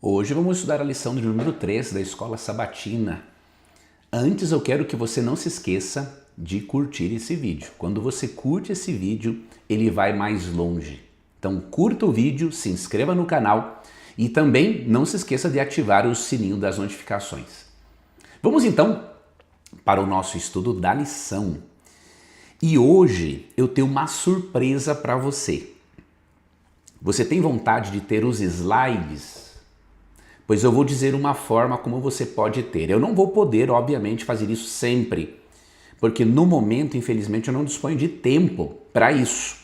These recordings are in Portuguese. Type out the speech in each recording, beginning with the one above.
Hoje vamos estudar a lição de número 3 da Escola Sabatina. Antes eu quero que você não se esqueça de curtir esse vídeo. Quando você curte esse vídeo, ele vai mais longe. Então curta o vídeo, se inscreva no canal e também não se esqueça de ativar o sininho das notificações. Vamos então para o nosso estudo da lição. E hoje eu tenho uma surpresa para você. Você tem vontade de ter os slides? Pois eu vou dizer uma forma como você pode ter. Eu não vou poder, obviamente, fazer isso sempre, porque no momento, infelizmente, eu não disponho de tempo para isso.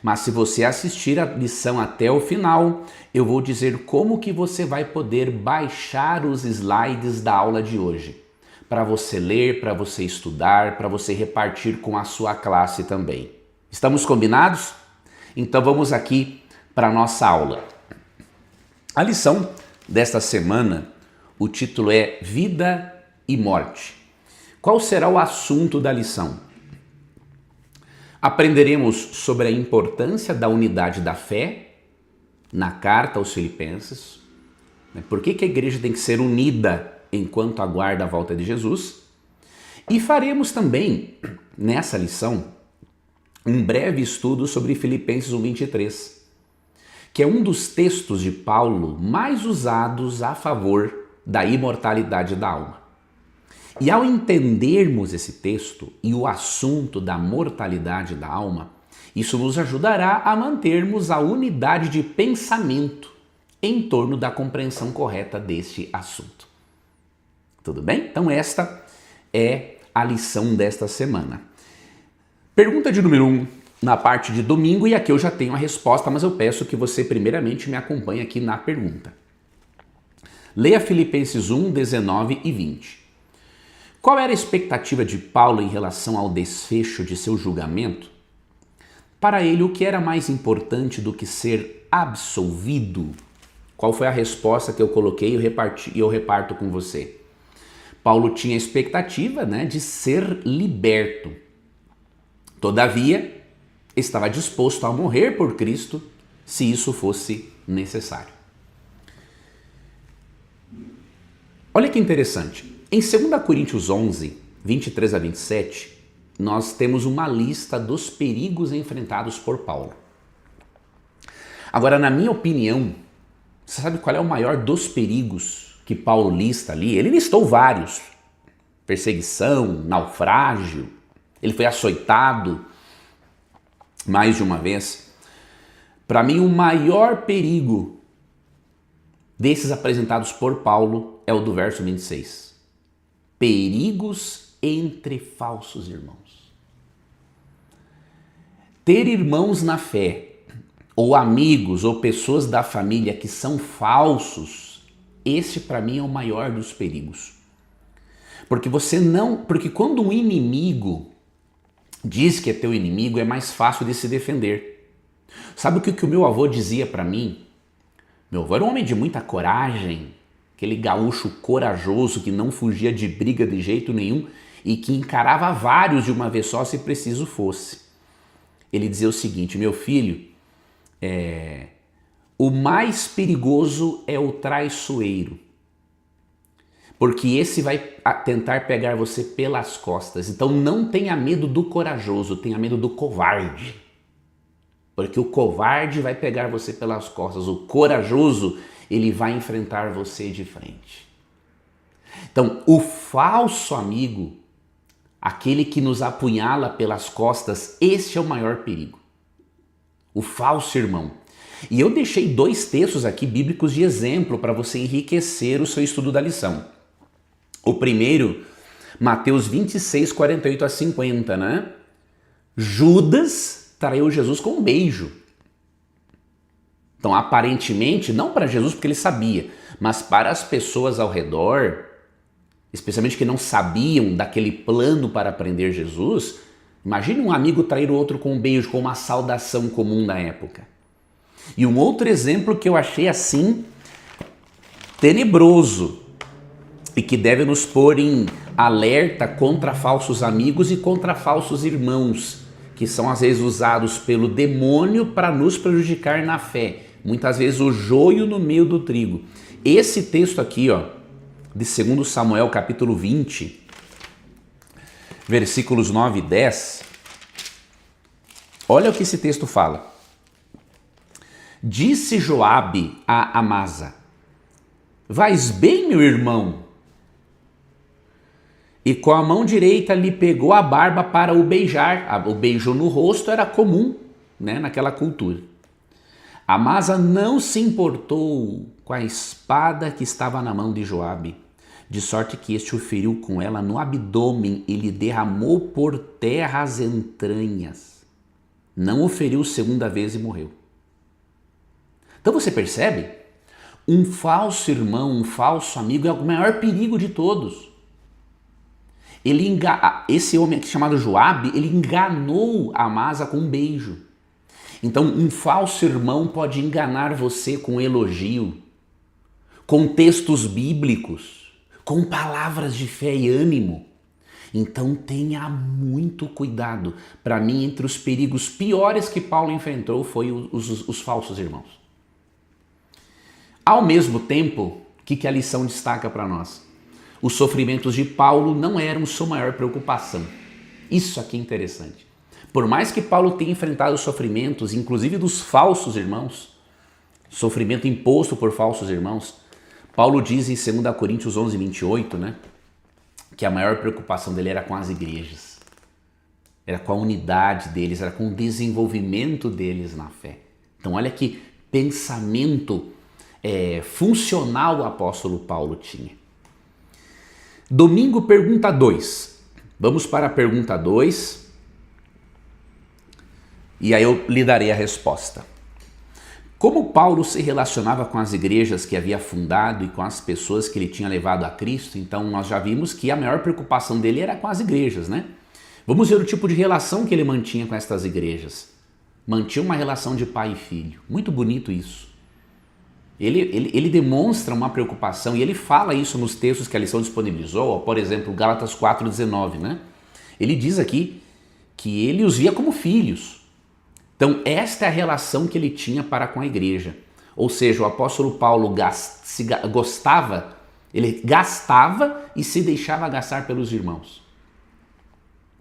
Mas se você assistir a lição até o final, eu vou dizer como que você vai poder baixar os slides da aula de hoje, para você ler, para você estudar, para você repartir com a sua classe também. Estamos combinados? Então vamos aqui para a nossa aula. A lição desta semana, o título é Vida e Morte. Qual será o assunto da lição? Aprenderemos sobre a importância da unidade da fé na carta aos Filipenses. Por que a igreja tem que ser unida enquanto aguarda a volta de Jesus? E faremos também, nessa lição, um breve estudo sobre Filipenses 1:23. Que é um dos textos de Paulo mais usados a favor da imortalidade da alma. E ao entendermos esse texto e o assunto da mortalidade da alma, isso nos ajudará a mantermos a unidade de pensamento em torno da compreensão correta deste assunto. Tudo bem? Então esta é a lição desta semana. Pergunta de número 1. Na parte de domingo, e aqui eu já tenho a resposta, mas eu peço que você primeiramente me acompanhe aqui na pergunta. Leia Filipenses 1, 19 e 20. Qual era a expectativa de Paulo em relação ao desfecho de seu julgamento? Para ele, o que era mais importante do que ser absolvido? Qual foi a resposta que eu coloquei e eu reparto com você? Paulo tinha a expectativa, de ser liberto. Todavia, estava disposto a morrer por Cristo se isso fosse necessário. Olha que interessante. Em 2 Coríntios 11, 23 a 27, nós temos uma lista dos perigos enfrentados por Paulo. Agora, na minha opinião, você sabe qual é o maior dos perigos que Paulo lista ali? Ele listou vários. Perseguição, naufrágio, ele foi açoitado mais de uma vez. Para mim, o maior perigo desses apresentados por Paulo é o do verso 26. Perigos entre falsos irmãos. Ter irmãos na fé, ou amigos, ou pessoas da família que são falsos, esse para mim é o maior dos perigos. Porque quando um inimigo diz que é teu inimigo, é mais fácil de se defender. Sabe o que o meu avô dizia para mim? Meu avô era um homem de muita coragem, aquele gaúcho corajoso que não fugia de briga de jeito nenhum e que encarava vários de uma vez só se preciso fosse. Ele dizia o seguinte: meu filho, o mais perigoso é o traiçoeiro, porque esse vai tentar pegar você pelas costas. Então não tenha medo do corajoso, tenha medo do covarde. Porque o covarde vai pegar você pelas costas, o corajoso, ele vai enfrentar você de frente. Então, o falso amigo, aquele que nos apunhala pelas costas, este é o maior perigo. O falso irmão. E eu deixei 2 textos aqui bíblicos de exemplo para você enriquecer o seu estudo da lição. O primeiro, Mateus 26, 48 a 50, Judas traiu Jesus com um beijo. Então, aparentemente, não para Jesus porque ele sabia, mas para as pessoas ao redor, especialmente que não sabiam daquele plano para prender Jesus, imagine um amigo trair o outro com um beijo, com uma saudação comum da época. E um outro exemplo que eu achei assim, tenebroso, e que deve nos pôr em alerta contra falsos amigos e contra falsos irmãos, que são às vezes usados pelo demônio para nos prejudicar na fé. Muitas vezes o joio no meio do trigo. Esse texto aqui, ó, de 2 Samuel capítulo 20, versículos 9 e 10, olha o que esse texto fala. Disse Joabe a Amasa: vais bem, meu irmão? E com a mão direita lhe pegou a barba para o beijar. O beijo no rosto era comum, né, naquela cultura. Amasa não se importou com a espada que estava na mão de Joabe, de sorte que este o feriu com ela no abdômen e lhe derramou por terra as entranhas. Não o feriu segunda vez e morreu. Então você percebe? Um falso irmão, um falso amigo é o maior perigo de todos. Esse homem aqui chamado Joabe, ele enganou Amasa com um beijo. Então um falso irmão pode enganar você com elogio, com textos bíblicos, com palavras de fé e ânimo. Então tenha muito cuidado. Para mim, entre os perigos piores que Paulo enfrentou foi os falsos irmãos. Ao mesmo tempo, o que a lição destaca para nós? Os sofrimentos de Paulo não eram sua maior preocupação. Isso aqui é interessante. Por mais que Paulo tenha enfrentado os sofrimentos, inclusive dos falsos irmãos, sofrimento imposto por falsos irmãos, Paulo diz em 2 Coríntios 11, 28, né, que a maior preocupação dele era com as igrejas, era com a unidade deles, era com o desenvolvimento deles na fé. Então olha que pensamento funcional o apóstolo Paulo tinha. Domingo, pergunta 2. Vamos para a pergunta 2 e aí eu lhe darei a resposta. Como Paulo se relacionava com as igrejas que havia fundado e com as pessoas que ele tinha levado a Cristo? Então nós já vimos que a maior preocupação dele era com as igrejas, né? Vamos ver o tipo de relação que ele mantinha com estas igrejas. Mantinha uma relação de pai e filho. Muito bonito isso. Ele demonstra uma preocupação e ele fala isso nos textos que a lição disponibilizou, por exemplo, Gálatas 4,19, né? Ele diz aqui que ele os via como filhos. Então esta é a relação que ele tinha para com a igreja. Ou seja, o apóstolo Paulo ele gastava e se deixava gastar pelos irmãos,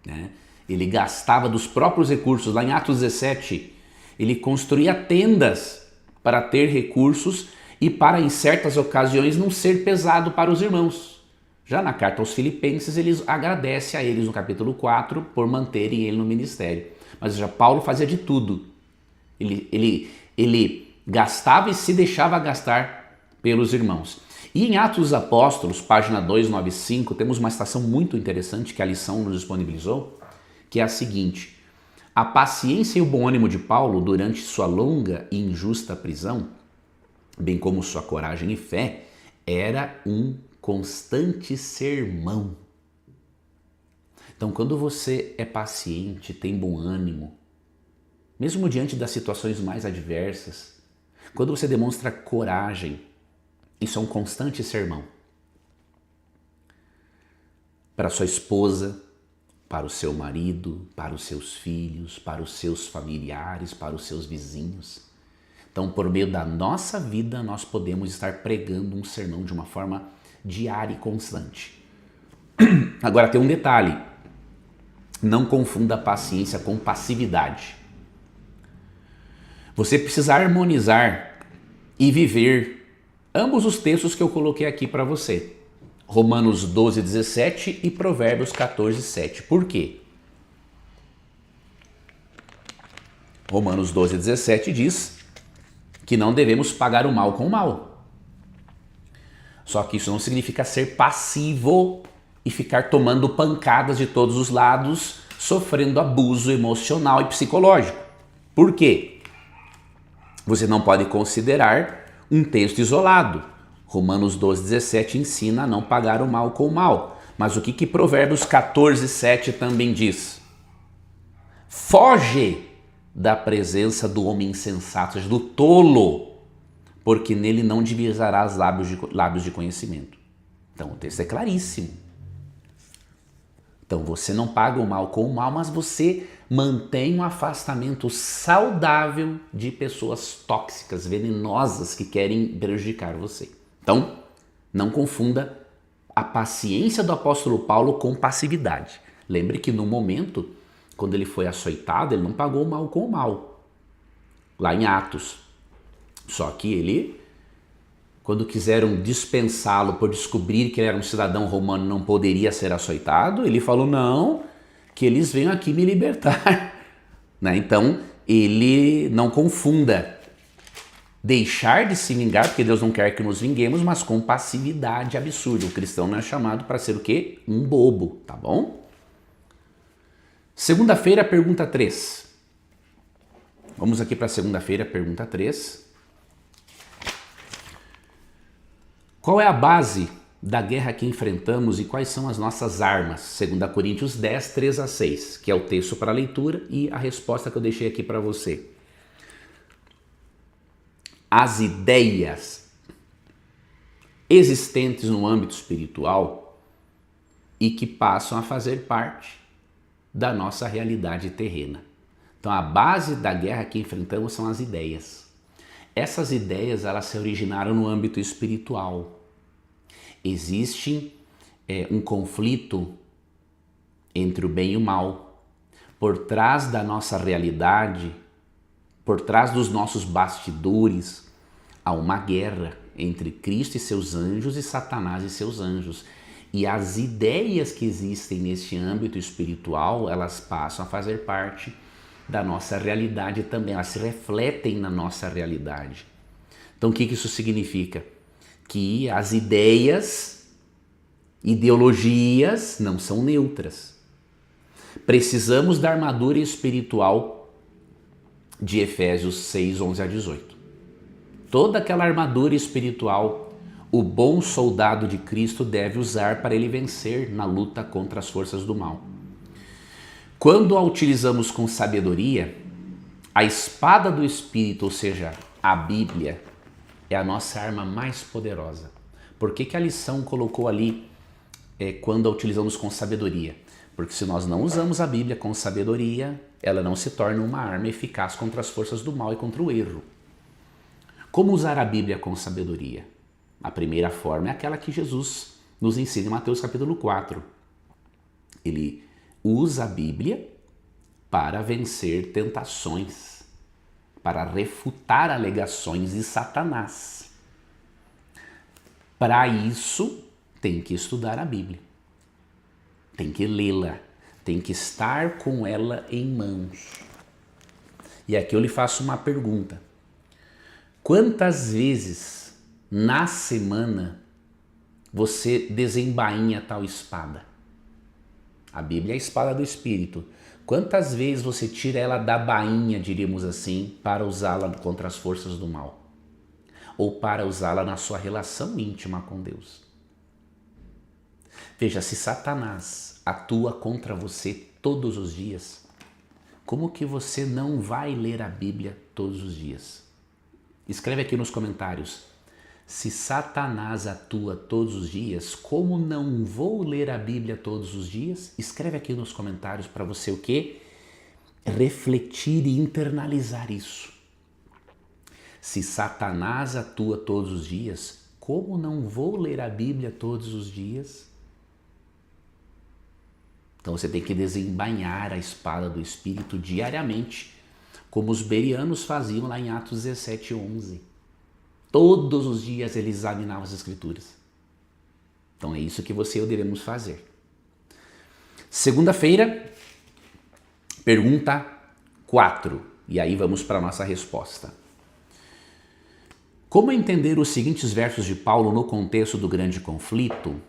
né? Ele gastava dos próprios recursos. Lá em Atos 17, ele construía tendas para ter recursos e para, em certas ocasiões, não ser pesado para os irmãos. Já na carta aos Filipenses, ele agradece a eles no capítulo 4 por manterem ele no ministério. Mas já Paulo fazia de tudo. Ele gastava e se deixava gastar pelos irmãos. E em Atos dos Apóstolos, página 295, temos uma citação muito interessante que a lição nos disponibilizou, que é a seguinte: a paciência e o bom ânimo de Paulo durante sua longa e injusta prisão, bem como sua coragem e fé, era um constante sermão. Então, quando você é paciente, tem bom ânimo, mesmo diante das situações mais adversas, quando você demonstra coragem, isso é um constante sermão. Para sua esposa, para o seu marido, para os seus filhos, para os seus familiares, para os seus vizinhos. Então, por meio da nossa vida, nós podemos estar pregando um sermão de uma forma diária e constante. Agora tem um detalhe: não confunda paciência com passividade. Você precisa harmonizar e viver ambos os textos que eu coloquei aqui para você. Romanos 12, 17 e Provérbios 14, 7. Por quê? Romanos 12, 17 diz que não devemos pagar o mal com o mal. Só que isso não significa ser passivo e ficar tomando pancadas de todos os lados, sofrendo abuso emocional e psicológico. Por quê? Você não pode considerar um texto isolado. Romanos 12, 17 ensina a não pagar o mal com o mal. Mas o que Provérbios 14, 7 também diz? Foge da presença do homem insensato, ou seja, do tolo, porque nele não divisarás lábios de conhecimento. Então o texto é claríssimo. Então você não paga o mal com o mal, mas você mantém um afastamento saudável de pessoas tóxicas, venenosas que querem prejudicar você. Então, não confunda a paciência do apóstolo Paulo com passividade. Lembre que no momento, quando ele foi açoitado, ele não pagou o mal com o mal, lá em Atos. Só que ele, quando quiseram dispensá-lo por descobrir que ele era um cidadão romano e não poderia ser açoitado, ele falou, não, que eles venham aqui me libertar. Né? Então, ele não confunda deixar de se vingar, porque Deus não quer que nos vinguemos, mas com passividade absurda. O cristão não é chamado para ser o quê? Um bobo, tá bom? Segunda-feira, pergunta 3. Vamos aqui para segunda-feira, pergunta 3. Qual é a base da guerra que enfrentamos e quais são as nossas armas? 2 Coríntios 10, 3 a 6, que é o texto para a leitura e a resposta que eu deixei aqui para você. As ideias existentes no âmbito espiritual e que passam a fazer parte da nossa realidade terrena. Então, a base da guerra que enfrentamos são as ideias. Essas ideias, elas se originaram no âmbito espiritual. Existe um conflito entre o bem e o mal. Por trás da nossa realidade, por trás dos nossos bastidores, há uma guerra entre Cristo e seus anjos e Satanás e seus anjos. E as ideias que existem neste âmbito espiritual, elas passam a fazer parte da nossa realidade também, elas se refletem na nossa realidade. Então, o que isso significa? Que as ideologias não são neutras. Precisamos da armadura espiritual de Efésios 6, 11 a 18. Toda aquela armadura espiritual, o bom soldado de Cristo deve usar para ele vencer na luta contra as forças do mal. Quando a utilizamos com sabedoria, a espada do Espírito, ou seja, a Bíblia, é a nossa arma mais poderosa. Por que a lição colocou ali quando a utilizamos com sabedoria? Porque se nós não usamos a Bíblia com sabedoria, ela não se torna uma arma eficaz contra as forças do mal e contra o erro. Como usar a Bíblia com sabedoria? A primeira forma é aquela que Jesus nos ensina em Mateus capítulo 4. Ele usa a Bíblia para vencer tentações, para refutar alegações de Satanás. Para isso, tem que estudar a Bíblia, tem que lê-la, tem que estar com ela em mãos. E aqui eu lhe faço uma pergunta. Quantas vezes na semana você desembainha tal espada? A Bíblia é a espada do Espírito. Quantas vezes você tira ela da bainha, diríamos assim, para usá-la contra as forças do mal? Ou para usá-la na sua relação íntima com Deus? Veja, se Satanás atua contra você todos os dias, como que você não vai ler a Bíblia todos os dias? Escreve aqui nos comentários. Se Satanás atua todos os dias, como não vou ler a Bíblia todos os dias? Escreve aqui nos comentários para você o quê? Refletir e internalizar isso. Se Satanás atua todos os dias, como não vou ler a Bíblia todos os dias? Então você tem que desembainhar a espada do Espírito diariamente, como os bereanos faziam lá em Atos 17, 11. Todos os dias eles examinavam as Escrituras. Então é isso que você e eu devemos fazer. Segunda-feira, pergunta 4. E aí vamos para a nossa resposta. Como entender os seguintes versos de Paulo no contexto do grande conflito?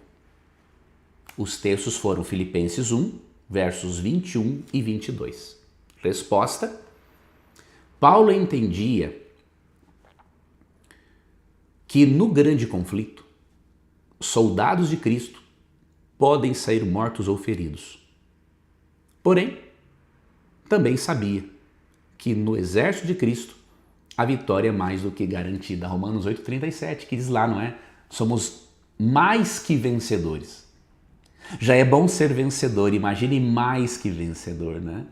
Os textos foram Filipenses 1, versos 21 e 22. Resposta: Paulo entendia que no grande conflito, soldados de Cristo podem sair mortos ou feridos. Porém, também sabia que no exército de Cristo a vitória é mais do que garantida. Romanos 8,37, que diz lá, não é? Somos mais que vencedores. Já é bom ser vencedor, imagine mais que vencedor, né?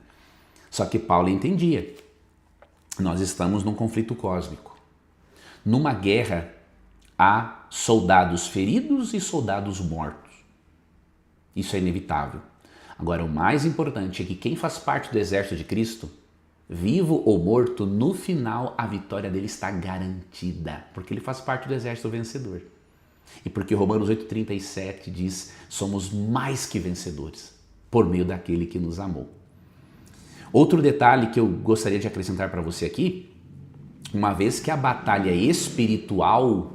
Só que Paulo entendia. Nós estamos num conflito cósmico. Numa guerra, há soldados feridos e soldados mortos. Isso é inevitável. Agora, o mais importante é que quem faz parte do exército de Cristo, vivo ou morto, no final a vitória dele está garantida, porque ele faz parte do exército vencedor. E porque Romanos 8,37 diz, somos mais que vencedores, por meio daquele que nos amou. Outro detalhe que eu gostaria de acrescentar para você aqui, uma vez que a batalha espiritual,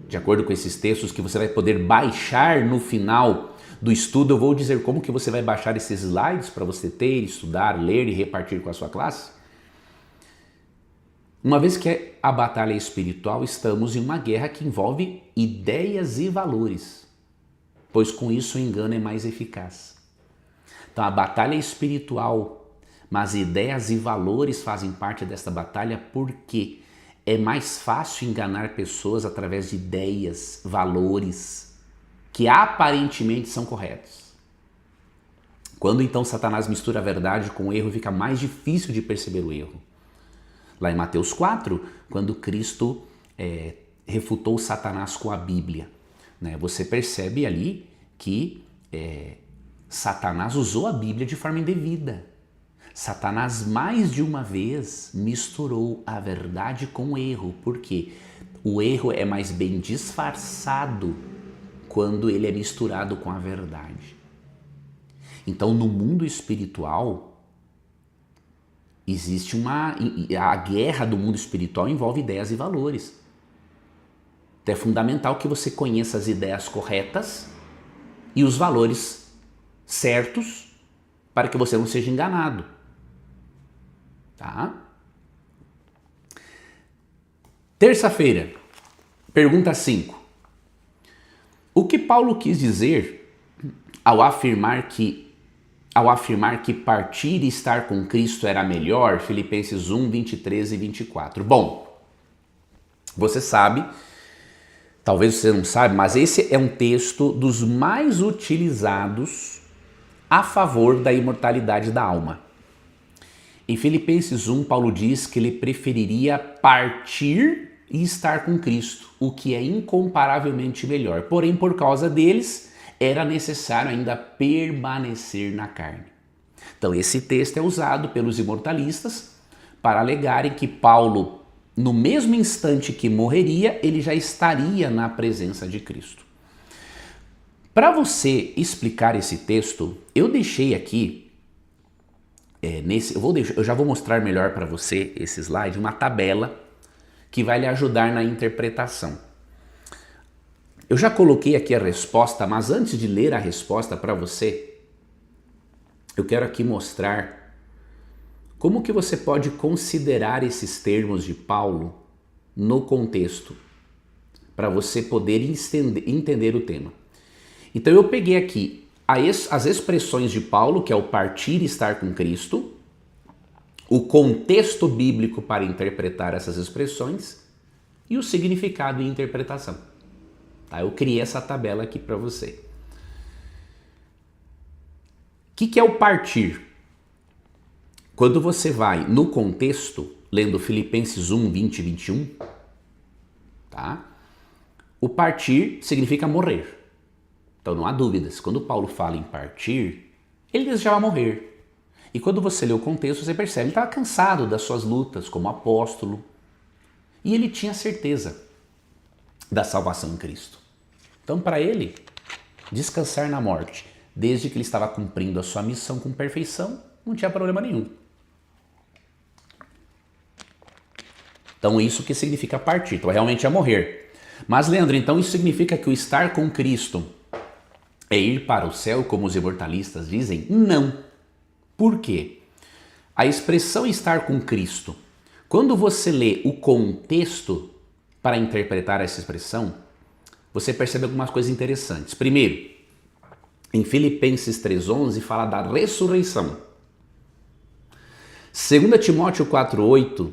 de acordo com esses textos que você vai poder baixar no final do estudo, eu vou dizer como que você vai baixar esses slides para você ter, estudar, ler e repartir com a sua classe. Uma vez que a batalha é espiritual, estamos em uma guerra que envolve ideias e valores, pois com isso o engano é mais eficaz. Então a batalha é espiritual, mas ideias e valores fazem parte desta batalha porque é mais fácil enganar pessoas através de ideias, valores, que aparentemente são corretos. Quando então Satanás mistura a verdade com o erro, fica mais difícil de perceber o erro. Lá em Mateus 4, quando Cristo refutou Satanás com a Bíblia, né, você percebe ali que Satanás usou a Bíblia de forma indevida. Satanás mais de uma vez misturou a verdade com o erro, porque o erro é mais bem disfarçado quando ele é misturado com a verdade. Então, no mundo espiritual, existe a guerra do mundo espiritual envolve ideias e valores. Então, é fundamental que você conheça as ideias corretas e os valores certos para que você não seja enganado. Tá? Terça-feira, pergunta 5. O que Paulo quis dizer ao afirmar que partir e estar com Cristo era melhor? Filipenses 1, 23 e 24. Bom, você sabe, talvez você não saiba, mas esse é um texto dos mais utilizados a favor da imortalidade da alma. Em Filipenses 1, Paulo diz que ele preferiria partir e estar com Cristo, o que é incomparavelmente melhor. Porém, por causa deles, era necessário ainda permanecer na carne. Então, esse texto é usado pelos imortalistas para alegarem que Paulo, no mesmo instante que morreria, ele já estaria na presença de Cristo. Para você explicar esse texto, eu deixei aqui, eu já vou mostrar melhor para você esse slide, uma tabela que vai lhe ajudar na interpretação. Eu já coloquei aqui a resposta, mas antes de ler a resposta para você, eu quero aqui mostrar como que você pode considerar esses termos de Paulo no contexto, para você poder entender o tema. Então eu peguei aqui as expressões de Paulo, que é o partir e estar com Cristo, o contexto bíblico para interpretar essas expressões e o significado e interpretação. Tá? Eu criei essa tabela aqui para você. O que é o partir? Quando você vai no contexto, lendo Filipenses 1, 20 e 21, tá? O partir significa morrer. Então não há dúvidas, quando Paulo fala em partir, ele desejava morrer. E quando você lê o contexto, você percebe, ele estava cansado das suas lutas como apóstolo. E ele tinha certeza da salvação em Cristo. Então para ele, descansar na morte, desde que ele estava cumprindo a sua missão com perfeição, não tinha problema nenhum. Então isso que significa partir, então realmente é morrer. Mas Leandro, então isso significa que o estar com Cristo é ir para o céu, como os imortalistas dizem? Não. Por quê? A expressão estar com Cristo, quando você lê o contexto para interpretar essa expressão, você percebe algumas coisas interessantes. Primeiro, em Filipenses 3,11 fala da ressurreição. 2 Timóteo 4,8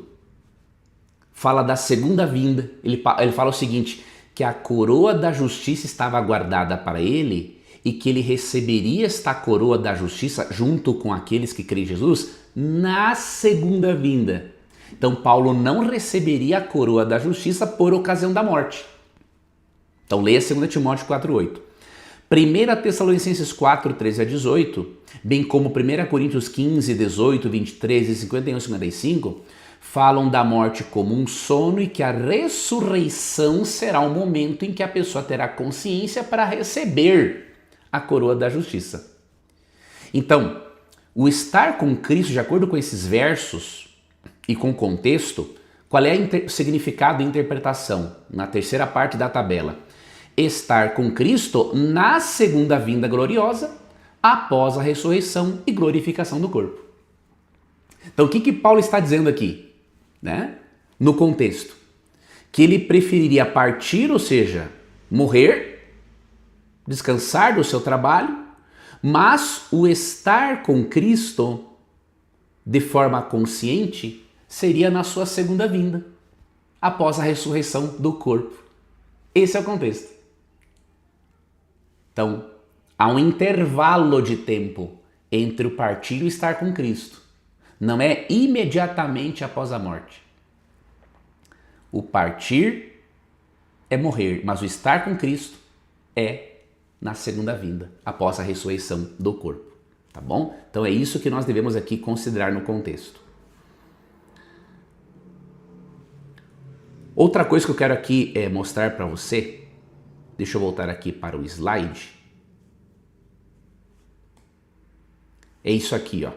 fala da segunda vinda. Ele fala o seguinte, que a coroa da justiça estava guardada para ele e que ele receberia esta coroa da justiça junto com aqueles que creem em Jesus na segunda vinda. Então Paulo não receberia a coroa da justiça por ocasião da morte. Então leia 2 Timóteo 4,8. 1 Tessalonicenses 4, 13 a 18, bem como 1 Coríntios 15, 18, 23 e 51 e 55, falam da morte como um sono e que a ressurreição será o momento em que a pessoa terá consciência para receber a coroa da justiça. Então, o estar com Cristo, de acordo com esses versos e com o contexto, qual é o significado e interpretação? Na terceira parte da tabela. Estar com Cristo na segunda vinda gloriosa, após a ressurreição e glorificação do corpo. Então, o que Paulo está dizendo aqui? No contexto, que ele preferiria partir, ou seja, morrer, descansar do seu trabalho, mas o estar com Cristo de forma consciente seria na sua segunda vinda, após a ressurreição do corpo. Esse é o contexto. Então, há um intervalo de tempo entre o partir e o estar com Cristo. Não é imediatamente após a morte. O partir é morrer, mas o estar com Cristo é na segunda vinda, após a ressurreição do corpo. Tá bom? Então é isso que nós devemos aqui considerar no contexto. Outra coisa que eu quero aqui mostrar para você, deixa eu voltar aqui para o slide. É isso aqui, ó.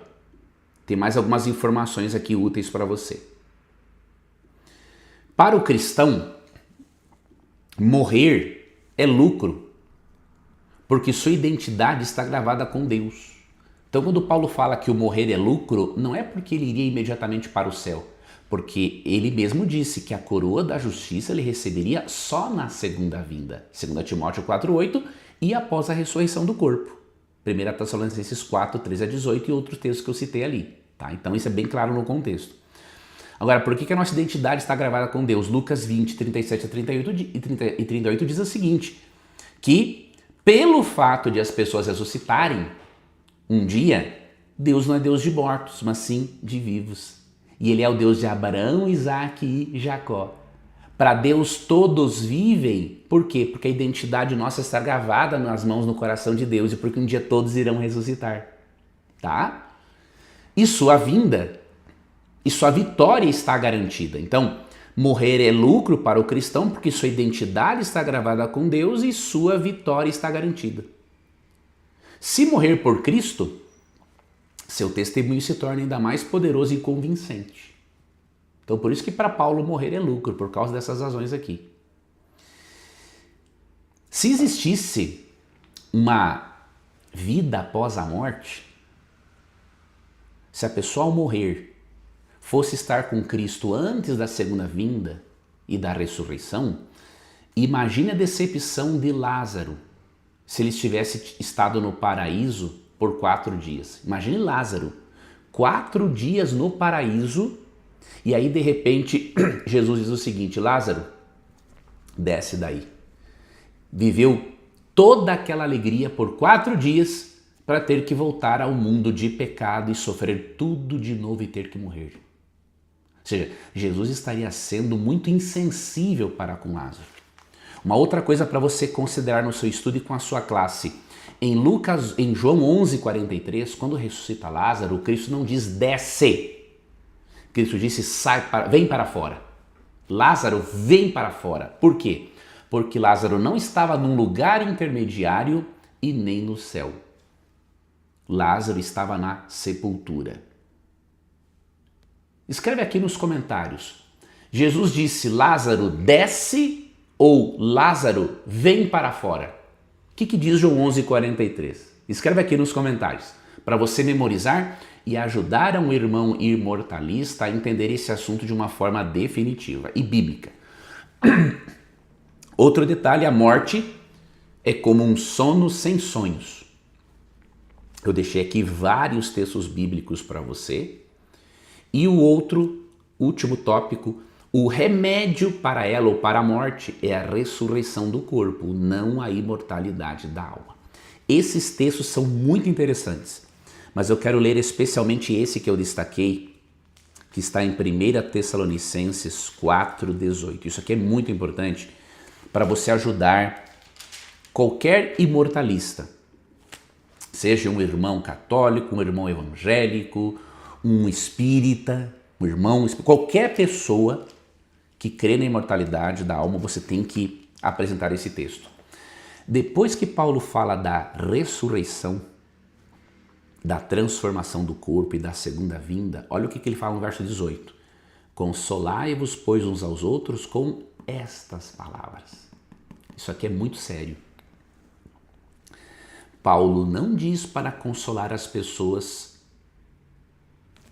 Tem mais algumas informações aqui úteis para você. Para o cristão, morrer é lucro, porque sua identidade está gravada com Deus. Então, quando Paulo fala que o morrer é lucro, não é porque ele iria imediatamente para o céu, porque ele mesmo disse que a coroa da justiça ele receberia só na segunda vinda. 2 Timóteo 4,8 e após a ressurreição do corpo. 1 Tessalonicenses 4, 13 a 18 e outros textos que eu citei ali. Tá? Então isso é bem claro no contexto. Agora, por que a nossa identidade está gravada com Deus? Lucas 20, 37 a 38 e 38 diz o seguinte, que pelo fato de as pessoas ressuscitarem um dia, Deus não é Deus de mortos, mas sim de vivos. E Ele é o Deus de Abraão, Isaac e Jacó. Para Deus todos vivem, por quê? Porque a identidade nossa está gravada nas mãos, no coração de Deus e porque um dia todos irão ressuscitar. Tá? E sua vinda e sua vitória está garantida. Então, morrer é lucro para o cristão porque sua identidade está gravada com Deus e sua vitória está garantida. Se morrer por Cristo, seu testemunho se torna ainda mais poderoso e convincente. Então, por isso que para Paulo morrer é lucro, por causa dessas razões aqui. Se existisse uma vida após a morte, se a pessoa ao morrer fosse estar com Cristo antes da segunda vinda e da ressurreição, imagine a decepção de Lázaro se ele tivesse estado no paraíso por 4 dias. Imagine Lázaro, 4 dias no paraíso, e aí de repente Jesus diz o seguinte, Lázaro, desce daí. Viveu toda aquela alegria por 4 dias para ter que voltar ao mundo de pecado e sofrer tudo de novo e ter que morrer. Ou seja, Jesus estaria sendo muito insensível para com Lázaro. Uma outra coisa para você considerar no seu estudo e com a sua classe. Em João 11:43, quando ressuscita Lázaro, Cristo não diz desce. Cristo disse vem para fora. Lázaro, vem para fora. Por quê? Porque Lázaro não estava num lugar intermediário e nem no céu. Lázaro estava na sepultura. Escreve aqui nos comentários. Jesus disse Lázaro desce ou Lázaro vem para fora? O que diz João 11:43? Escreve aqui nos comentários para você memorizar e ajudar um irmão imortalista a entender esse assunto de uma forma definitiva e bíblica. Outro detalhe, a morte é como um sono sem sonhos. Eu deixei aqui vários textos bíblicos para você. E o último tópico, o remédio para ela ou para a morte é a ressurreição do corpo, não a imortalidade da alma. Esses textos são muito interessantes, mas eu quero ler especialmente esse que eu destaquei, que está em 1 Tessalonicenses 4:18. Isso aqui é muito importante para você ajudar Qualquer imortalista, seja um irmão católico, um irmão evangélico, um espírita, um irmão, qualquer pessoa que crê na imortalidade da alma, você tem que apresentar esse texto. Depois que Paulo fala da ressurreição, da transformação do corpo e da segunda vinda, olha o que ele fala no verso 18. Consolai-vos, pois, uns aos outros com estas palavras. Isso aqui é muito sério. Paulo não diz para consolar as pessoas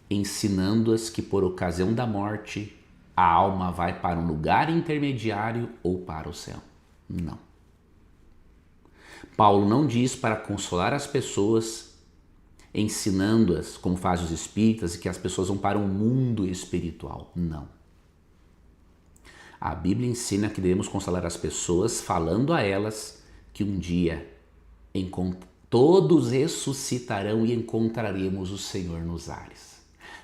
ensinando-as que por ocasião da morte a alma vai para um lugar intermediário ou para o céu. Não. Paulo não diz para consolar as pessoas ensinando-as, como fazem os espíritas, que as pessoas vão para um mundo espiritual. Não. A Bíblia ensina que devemos consolar as pessoas falando a elas que um dia todos ressuscitarão e encontraremos o Senhor nos ares.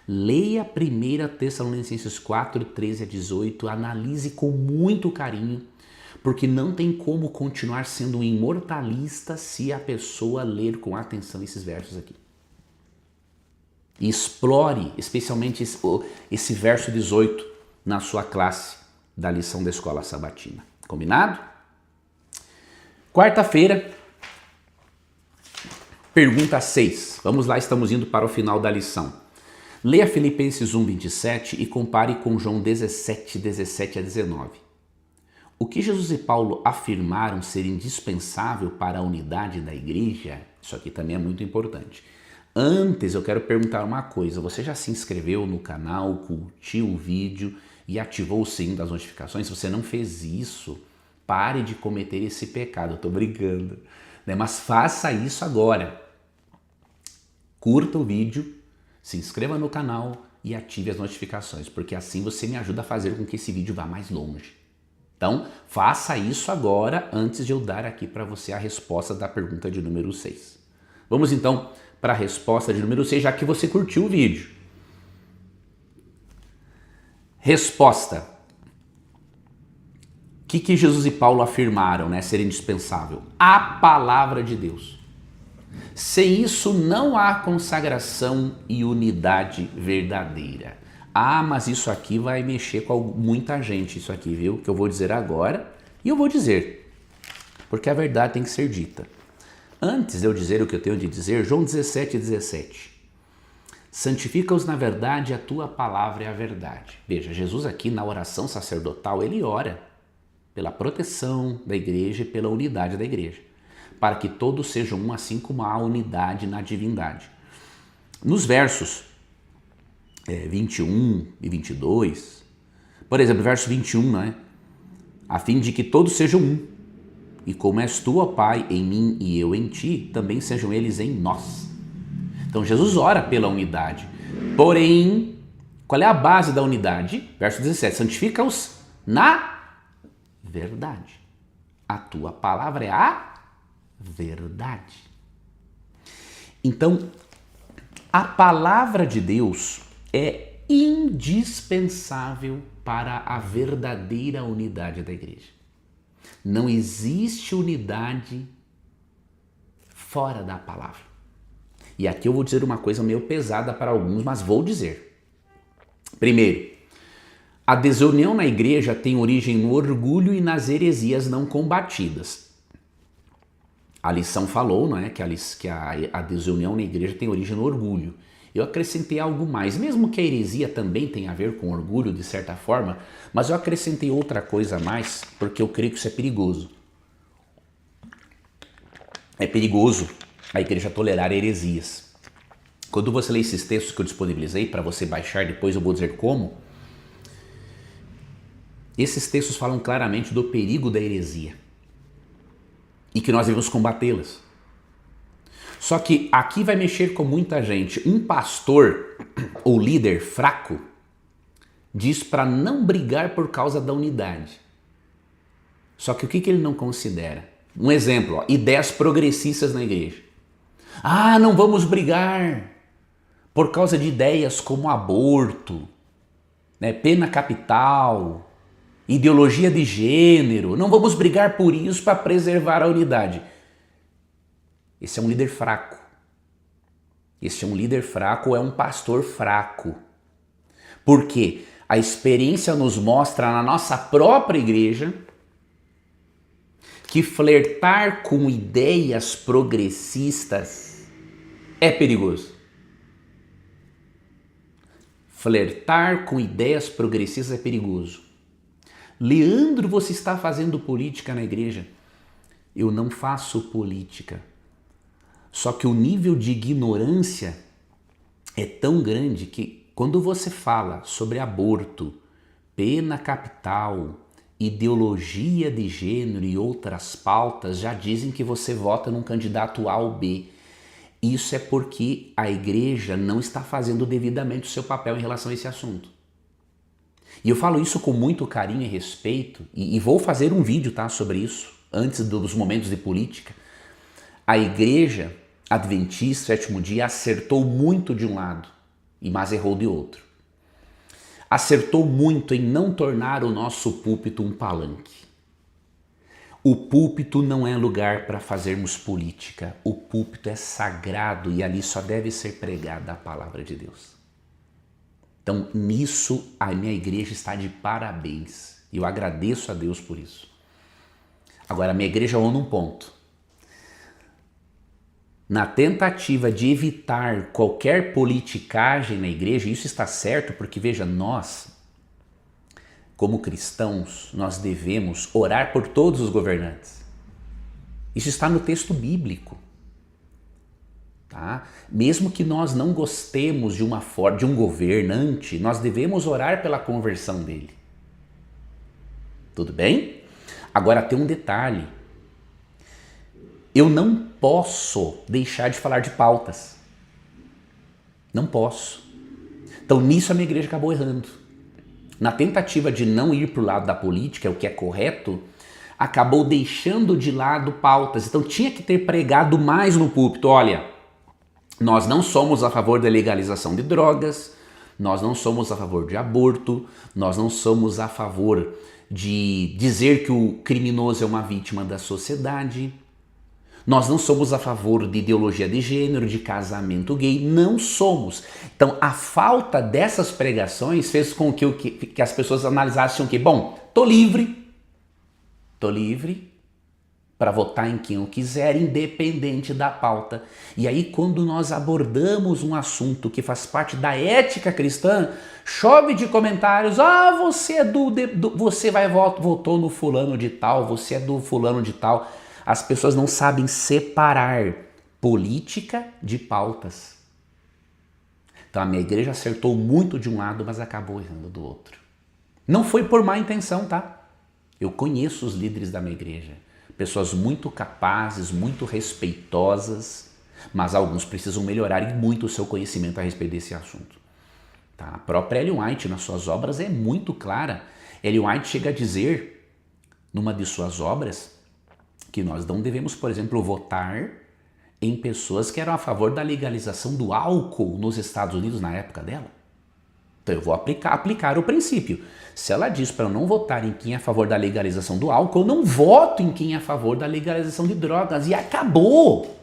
Leia 1 Tessalonicenses 4, 13 a 18, analise com muito carinho, porque não tem como continuar sendo um imortalista se a pessoa ler com atenção esses versos aqui. E explore especialmente esse verso 18 na sua classe da lição da escola sabatina. Combinado? Quarta-feira, pergunta 6. Vamos lá, estamos indo para o final da lição. Leia Filipenses 1, 27 e compare com João 17, 17 a 19. O que Jesus e Paulo afirmaram ser indispensável para a unidade da igreja, isso aqui também é muito importante. Antes eu quero perguntar uma coisa, você já se inscreveu no canal, curtiu o vídeo e ativou o sininho das notificações? Se você não fez isso, pare de cometer esse pecado, eu tô brincando, né? Mas faça isso agora. Curta o vídeo, se inscreva no canal e ative as notificações, porque assim você me ajuda a fazer com que esse vídeo vá mais longe. Então, faça isso agora, antes de eu dar aqui para você a resposta da pergunta de número 6. Vamos então para a resposta de número 6, já que você curtiu o vídeo. Resposta. O que Jesus e Paulo afirmaram, né, ser indispensável? A palavra de Deus. Sem isso não há consagração e unidade verdadeira. Ah, mas isso aqui vai mexer com muita gente, isso aqui, viu? Que eu vou dizer agora e eu vou dizer, porque a verdade tem que ser dita. Antes de eu dizer o que eu tenho de dizer, João 17, 17. Santifica-os na verdade, a tua palavra é a verdade. Veja, Jesus aqui na oração sacerdotal, ele ora pela proteção da igreja e pela unidade da igreja, para que todos sejam um, assim como há unidade na divindade. Nos versos 21 e 22, por exemplo, verso 21, né? A fim de que todos sejam um, e como és tu, ó Pai, em mim e eu em ti, também sejam eles em nós. Então Jesus ora pela unidade, porém, qual é a base da unidade? Verso 17, santifica-os na verdade. A tua palavra é a verdade. Então, a palavra de Deus é indispensável para a verdadeira unidade da igreja. Não existe unidade fora da palavra. E aqui eu vou dizer uma coisa meio pesada para alguns, mas vou dizer. Primeiro, a desunião na igreja tem origem no orgulho e nas heresias não combatidas. A lição falou, não é, que a desunião na igreja tem origem no orgulho. Eu acrescentei algo mais, mesmo que a heresia também tenha a ver com orgulho de certa forma, mas eu acrescentei outra coisa a mais, porque eu creio que isso é perigoso. É perigoso a igreja tolerar heresias. Quando você lê esses textos que eu disponibilizei para você baixar, depois eu vou dizer como, esses textos falam claramente do perigo da heresia e que nós devemos combatê-las. Só que aqui vai mexer com muita gente. Um pastor ou líder fraco diz para não brigar por causa da unidade. Só que o que ele não considera? Um exemplo, ideias progressistas na igreja. Ah, não vamos brigar por causa de ideias como aborto, né, pena capital, ideologia de gênero, não vamos brigar por isso para preservar a unidade. Esse é um líder fraco. Esse é um líder fraco ou é um pastor fraco. Por quê? A experiência nos mostra na nossa própria igreja que flertar com ideias progressistas é perigoso. Flertar com ideias progressistas é perigoso. Leandro, você está fazendo política na igreja? Eu não faço política. Só que o nível de ignorância é tão grande que quando você fala sobre aborto, pena capital, ideologia de gênero e outras pautas, já dizem que você vota num candidato A ou B. Isso é porque a igreja não está fazendo devidamente o seu papel em relação a esse assunto. E eu falo isso com muito carinho e respeito, e vou fazer um vídeo, tá, sobre isso, antes dos momentos de política. A igreja adventista, sétimo dia, acertou muito de um lado, mas errou de outro. Acertou muito em não tornar o nosso púlpito um palanque. O púlpito não é lugar para fazermos política. O púlpito é sagrado e ali só deve ser pregada a palavra de Deus. Então, nisso, a minha igreja está de parabéns. E eu agradeço a Deus por isso. Agora, a minha igreja errou num ponto. Na tentativa de evitar qualquer politicagem na igreja, isso está certo porque, veja, nós, como cristãos, nós devemos orar por todos os governantes. Isso está no texto bíblico. Tá? Mesmo que nós não gostemos de um governante, nós devemos orar pela conversão dele. Tudo bem? Agora tem um detalhe. Eu não posso deixar de falar de pautas. Não posso. Então nisso a minha igreja acabou errando. Na tentativa de não ir para o lado da política, o que é correto, acabou deixando de lado pautas. Então tinha que ter pregado mais no púlpito. Olha, nós não somos a favor da legalização de drogas, nós não somos a favor de aborto, nós não somos a favor de dizer que o criminoso é uma vítima da sociedade, nós não somos a favor de ideologia de gênero, de casamento gay, não somos. Então a falta dessas pregações fez com que as pessoas analisassem o quê? Bom, tô livre para votar em quem eu quiser, independente da pauta. E aí, quando nós abordamos um assunto que faz parte da ética cristã, chove de comentários. Ah, você é votou no fulano de tal, você é do fulano de tal. As pessoas não sabem separar política de pautas. Então a minha igreja acertou muito de um lado, mas acabou errando do outro. Não foi por má intenção, tá? Eu conheço os líderes da minha igreja. Pessoas muito capazes, muito respeitosas, mas alguns precisam melhorar muito o seu conhecimento a respeito desse assunto. Tá? A própria Ellen White, nas suas obras, é muito clara. Ellen White chega a dizer, numa de suas obras, que nós não devemos, por exemplo, votar em pessoas que eram a favor da legalização do álcool nos Estados Unidos na época dela. Então eu vou aplicar o princípio. Se ela diz para eu não votar em quem é a favor da legalização do álcool, eu não voto em quem é a favor da legalização de drogas. E acabou!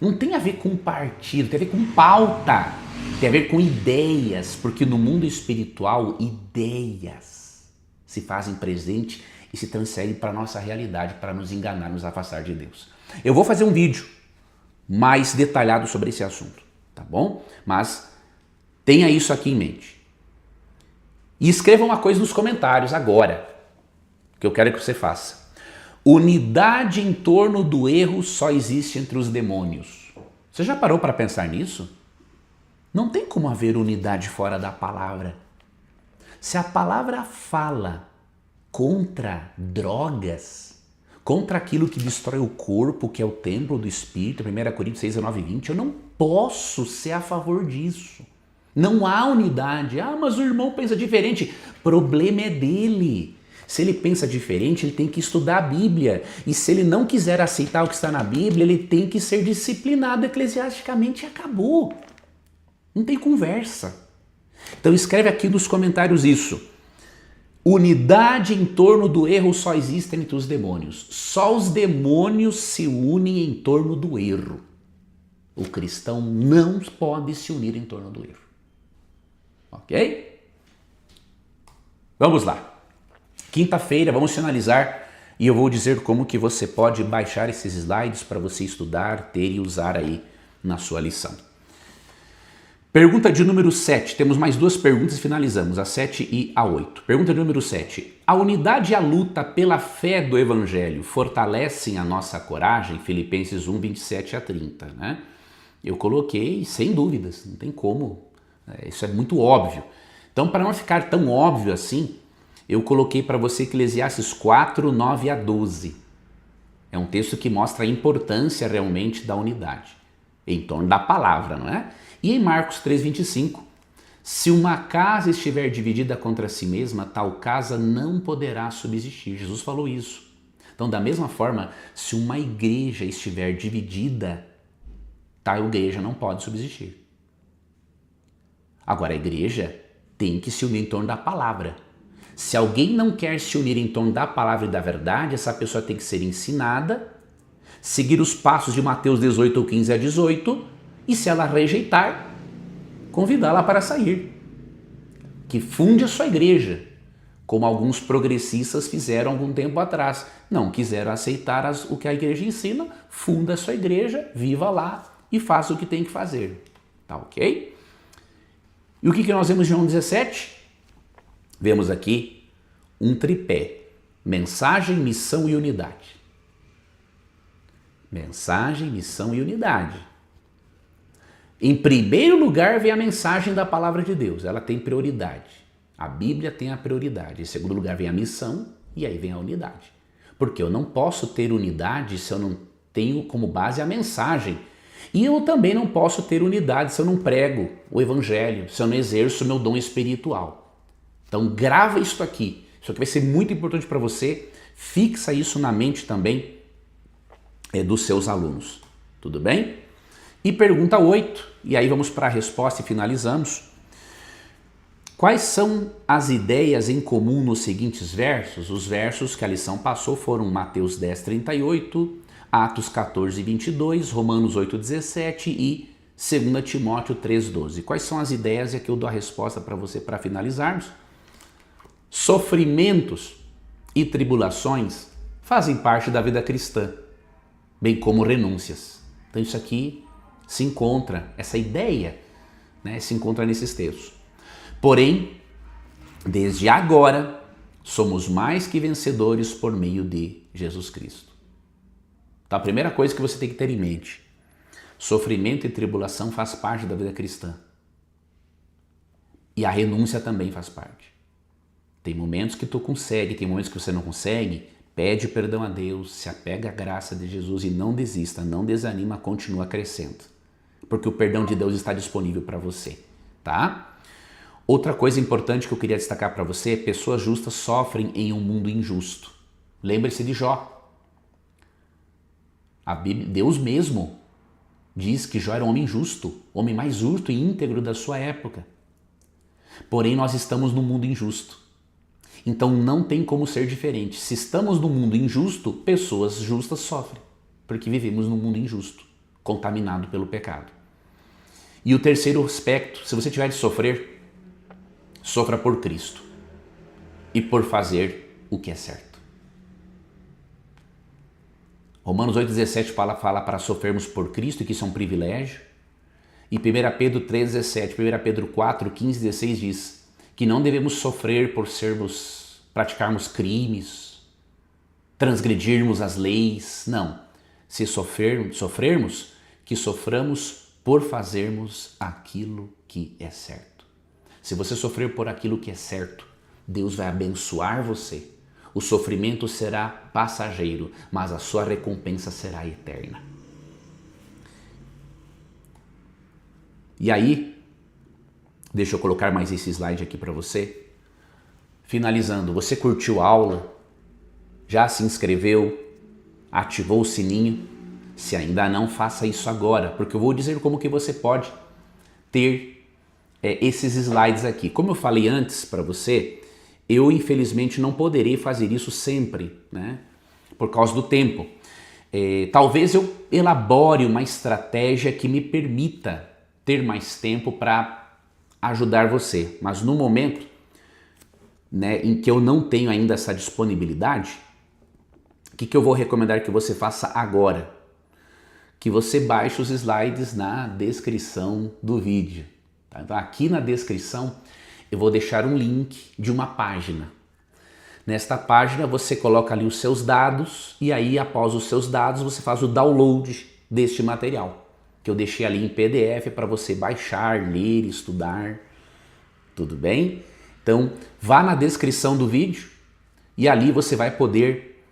Não tem a ver com partido, tem a ver com pauta, tem a ver com ideias, porque no mundo espiritual, ideias se fazem presente e se transferem para a nossa realidade, para nos enganar, nos afastar de Deus. Eu vou fazer um vídeo mais detalhado sobre esse assunto, tá bom? Mas tenha isso aqui em mente. E escreva uma coisa nos comentários agora, que eu quero que você faça. Unidade em torno do erro só existe entre os demônios. Você já parou para pensar nisso? Não tem como haver unidade fora da palavra. Se a palavra fala contra drogas, contra aquilo que destrói o corpo, que é o templo do Espírito, 1 Coríntios 6, 19 e 20, eu não posso ser a favor disso. Não há unidade. Ah, mas o irmão pensa diferente. Problema é dele. Se ele pensa diferente, ele tem que estudar a Bíblia. E se ele não quiser aceitar o que está na Bíblia, ele tem que ser disciplinado eclesiasticamente e acabou. Não tem conversa. Então escreve aqui nos comentários isso. Unidade em torno do erro só existe entre os demônios. Só os demônios se unem em torno do erro. O cristão não pode se unir em torno do erro. Ok? Vamos lá. Quinta-feira vamos finalizar e eu vou dizer como que você pode baixar esses slides para você estudar, ter e usar aí na sua lição. Pergunta de número 7. Temos mais duas perguntas e finalizamos, a 7 e a 8. Pergunta de número 7. A unidade e a luta pela fé do Evangelho fortalecem a nossa coragem? Filipenses 1, 27 a 30. Né? Eu coloquei sem dúvidas, não tem como. Isso é muito óbvio. Então, para não ficar tão óbvio assim, eu coloquei para você Eclesiastes 4, 9 a 12. É um texto que mostra a importância realmente da unidade, em torno da palavra, não é? E em Marcos 3, 25, se uma casa estiver dividida contra si mesma, tal casa não poderá subsistir. Jesus falou isso. Então, da mesma forma, se uma igreja estiver dividida, tal igreja não pode subsistir. Agora, a igreja tem que se unir em torno da palavra. Se alguém não quer se unir em torno da palavra e da verdade, essa pessoa tem que ser ensinada, seguir os passos de Mateus 18, 15 a 18, e se ela rejeitar, convidá-la para sair. Que funde a sua igreja, como alguns progressistas fizeram algum tempo atrás. Não quiseram aceitar o que a igreja ensina, funda a sua igreja, viva lá e faça o que tem que fazer. Tá ok? E o que nós vemos em João 17? Vemos aqui um tripé: mensagem, missão e unidade. Mensagem, missão e unidade. Em primeiro lugar vem a mensagem da palavra de Deus, ela tem prioridade. A Bíblia tem a prioridade. Em segundo lugar vem a missão e aí vem a unidade. Porque eu não posso ter unidade se eu não tenho como base a mensagem. E eu também não posso ter unidade se eu não prego o evangelho, se eu não exerço o meu dom espiritual. Então grava isso aqui. Isso aqui vai ser muito importante para você. Fixa isso na mente também dos seus alunos. Tudo bem? E pergunta 8, e aí vamos para a resposta e finalizamos. Quais são as ideias em comum nos seguintes versos? Os versos que a lição passou foram Mateus 10, 38, Atos 14, 22, Romanos 8, 17 e 2 Timóteo 3, 12. Quais são as ideias? E aqui eu dou a resposta para você para finalizarmos. Sofrimentos e tribulações fazem parte da vida cristã, bem como renúncias. Então isso aqui se encontra, essa ideia, né, se encontra nesses textos. Porém, desde agora, somos mais que vencedores por meio de Jesus Cristo. Então a primeira coisa que você tem que ter em mente: sofrimento e tribulação faz parte da vida cristã. E a renúncia também faz parte. Tem momentos que tu consegue, tem momentos que você não consegue. Pede perdão a Deus, se apega à graça de Jesus e não desista, não desanima, continua crescendo. Porque o perdão de Deus está disponível para você, tá? Outra coisa importante que eu queria destacar para você: pessoas justas sofrem em um mundo injusto. Lembre-se de Jó. A Bíblia, Deus mesmo diz que Jó era um homem justo, o homem mais justo e íntegro da sua época. Porém, nós estamos num mundo injusto. Então não tem como ser diferente. Se estamos num mundo injusto, pessoas justas sofrem, porque vivemos num mundo injusto, contaminado pelo pecado. E o terceiro aspecto: se você tiver de sofrer, sofra por Cristo e por fazer o que é certo. Romanos 8,17 fala para sofrermos por Cristo, e que isso é um privilégio. E 1 Pedro 3,17, 1 Pedro 4, 15, 16 diz que não devemos sofrer por praticarmos crimes, transgredirmos as leis. Não. Se sofrermos, que soframos por fazermos aquilo que é certo. Se você sofrer por aquilo que é certo, Deus vai abençoar você. O sofrimento será passageiro, mas a sua recompensa será eterna. E aí, deixa eu colocar mais esse slide aqui para você. Finalizando, você curtiu a aula? Já se inscreveu? Ativou o sininho? Se ainda não, faça isso agora, porque eu vou dizer como que você pode ter esses slides aqui. Como eu falei antes para você, Eu, infelizmente, não poderei fazer isso sempre, né? Por causa do tempo. Talvez eu elabore uma estratégia que me permita ter mais tempo para ajudar você. Mas no momento, né, em que eu não tenho ainda essa disponibilidade, o que eu vou recomendar que você faça agora? Que você baixe os slides na descrição do vídeo. Tá? Então, aqui na descrição eu vou deixar um link de uma página. Nesta página você coloca ali os seus dados e aí após os seus dados você faz o download deste material, que eu deixei ali em PDF para você baixar, ler, estudar, tudo bem? Então vá na descrição do vídeo e ali você vai poder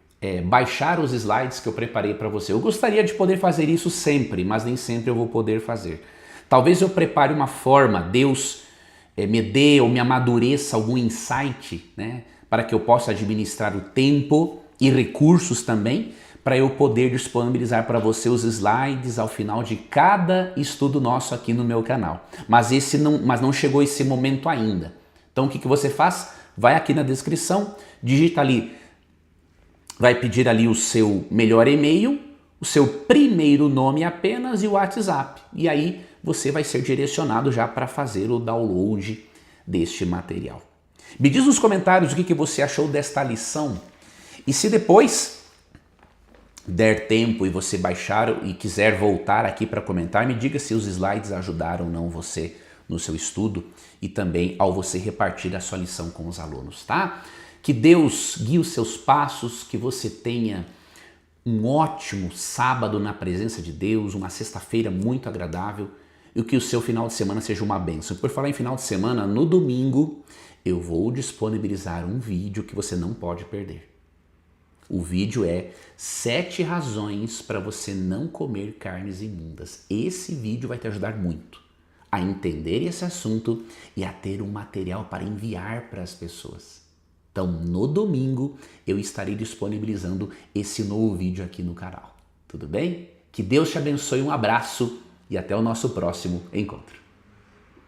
baixar os slides que eu preparei para você. Eu gostaria de poder fazer isso sempre, mas nem sempre eu vou poder fazer. Talvez eu prepare uma forma, Deus me dê ou me amadureça algum insight, né? Para que eu possa administrar o tempo e recursos também, para eu poder disponibilizar para você os slides ao final de cada estudo nosso aqui no meu canal. Mas não chegou esse momento ainda. Então o que você faz? Vai aqui na descrição, digita ali, vai pedir ali o seu melhor e-mail, o seu primeiro nome apenas e o WhatsApp. E aí você vai ser direcionado já para fazer o download deste material. Me diz nos comentários o que você achou desta lição e se depois der tempo e você baixar e quiser voltar aqui para comentar, me diga se os slides ajudaram ou não você no seu estudo e também ao você repartir a sua lição com os alunos, tá? Que Deus guie os seus passos, que você tenha um ótimo sábado na presença de Deus, uma sexta-feira muito agradável e que o seu final de semana seja uma bênção. Por falar em final de semana, no domingo eu vou disponibilizar um vídeo que você não pode perder. O vídeo é 7 razões para você não comer carnes imundas. Esse vídeo vai te ajudar muito a entender esse assunto e a ter um material para enviar para as pessoas. Então, no domingo, eu estarei disponibilizando esse novo vídeo aqui no canal. Tudo bem? Que Deus te abençoe, um abraço e até o nosso próximo encontro.